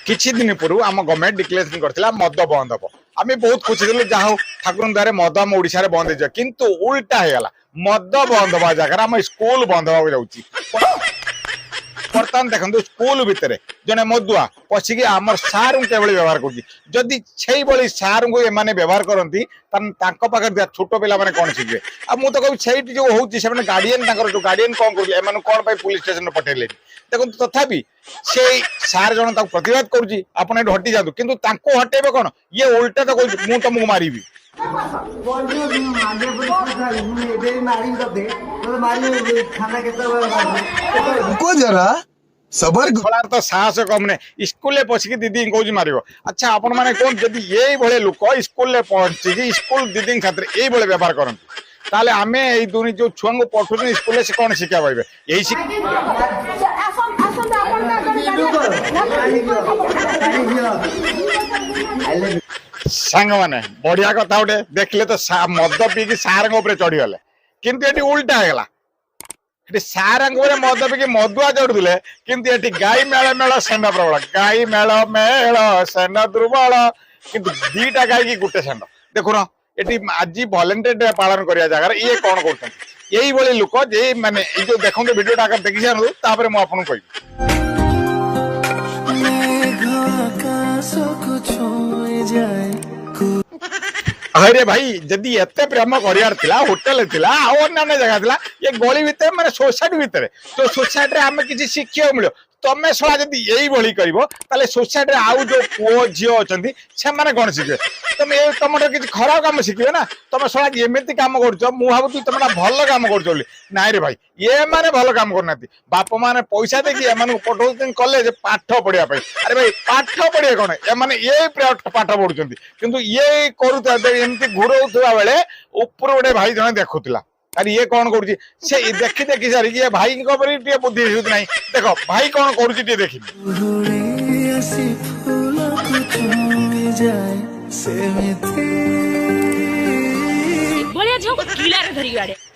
किछि दिन पूर्व आम गवर्नमेंट डिक्लेरेशन करथिला मद बंद हबो आमे बहुत खुशी थिलु जाहो ठाकुर द्वारे मद हम ओडिसा रे बंद हे किंतु उल्टा हे गला मद बंद हबा जगह हम स्कूल बंद हबा जाउची बर्तमान देखो स्कूल भितर जने मदुआ पशिकी आम सार के व्यवहार करी से सार को एमाने व्यवहार करती पाखे छोट पिला मैंने कौन शिखे आ मु तो कहूँ जो हूँ गार्डियन जो गार्डियन कौन कर कौन पुलिस स्टेशन पठेले देखो तथापि से सार जन प्रतिवाद करुँच आपड़ हटि जातु कितु हटेबे कौन ये उल्टा तो कहूँ मु तुमको मारि जरा सबर तो साहस कम ने स्कूल पशिकी दीदी कौन मार अच्छा आपण मैंने कौन जदि ये भले लोक स्कूल पहुंची स्कूल दीदी खातिर ये व्यवहार करते ताले आमे ए दुनी जो छुआ को पठुन स्कूल से कौन शिक्षा पाइबे यही सांग माने बढ़िया कथा गोटे देखले तो मद पीकी सार चढ़ी गले किंतु ये उल्टा है सार मद पीकी मदुआ चढ़ुले किंतु ये गाई मेल मेल सेंड प्रबल गाई मेल मेल सेंड दुर्बल किंतु दीटा गाई की गोटे सेंड देखुन ये आज वॉलंटियर डे पालन करिया जगह ये कौन करते यही भली लोक जे माने जो देखो वीडियोटा देखी जानु तापर मु आपन कहबी अरे भाई जदि एते प्रेम करियार थिला होटल थिला और अन्य जगह थिला ये गली भितर माने सोसाइटी भितर तो सोसाइटी रे हमें किछि शिक्षा मिलो तमे सला जदि यही भली करिवो ताले सोसाइटी रे आउ जो पुओ झियो अछंती से माने कोन शिखे तमे ए तमरो किछि खराब काम शिखियो ना तमे सला एमिति काम करछो मु भाबुती तमेटा भलो काम करछो नाइ रे भाई ये माने भलो काम करनाती बाप माने पैसा देकी ए माने पठौछन कॉलेज पाठ पढिया पई अरे भाई पाठ पढिया कोन ए माने ये पाठ पढुछंती किंतु ये करूता एमिति घुरौथुवा बेले ऊपर गोटे भाई जने देखुतला अरे ये कौन करुँची से देखी देखी सारी ये भाई बुद्धि ना देखो भाई कौन करुँची देखी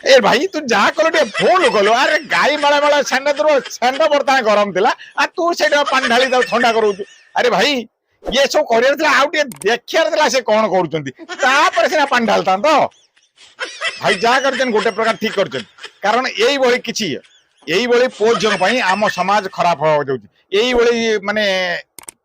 ए भाई तू जहाँ कल भूल कलु अरे गाई मेला मेला सेंड सेंड बर्तमान गरम थिला आ तू से पानी ढाली ठंडा करू अरे भाई ये सब कर देखियार से कौन कर पानी ढालता तो भाई जहाँ कर गोटे प्रकार ठीक कर कारण यही भली किछि यही भली पुओ झील आम समाज खराब हो यही भली माने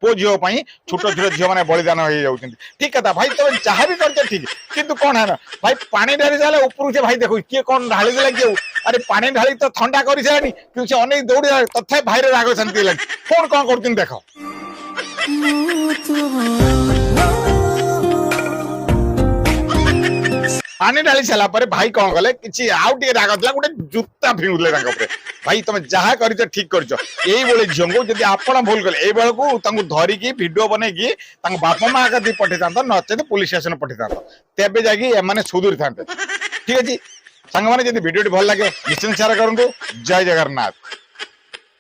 पुओ झील छोट छोट झील मैंने बलिदान हो जाती ठीक कथा भाई तुम जहाँ भी कर ठीक किंतु कौन है ना भाई पानी ढाली सारे ऊपर से भाई देखो किए कौन ढाली देला किए अरे पानी ढाली तो ठंडा कर सारे कि अनेक दौड़ी तथा भाई राग शांति लगे कौन कौन कर देख पानी ढाली सारा भाई कौन कले कि आउ टे राग था गोटे जूता फिंगुले भाई तुम जहाँ कर ठीक कर यही झील को जब आप भूल कले ये बेलू धरिकी वीडियो बनईकी बापा माँ कति पठे था नचेत पुलिस स्टेशन पठे था तेज जाने सुधुरी था ठीक अच्छे सांग मैंने वीडियो भल लगे निश्चित शेयर करूँ जय जगन्नाथ।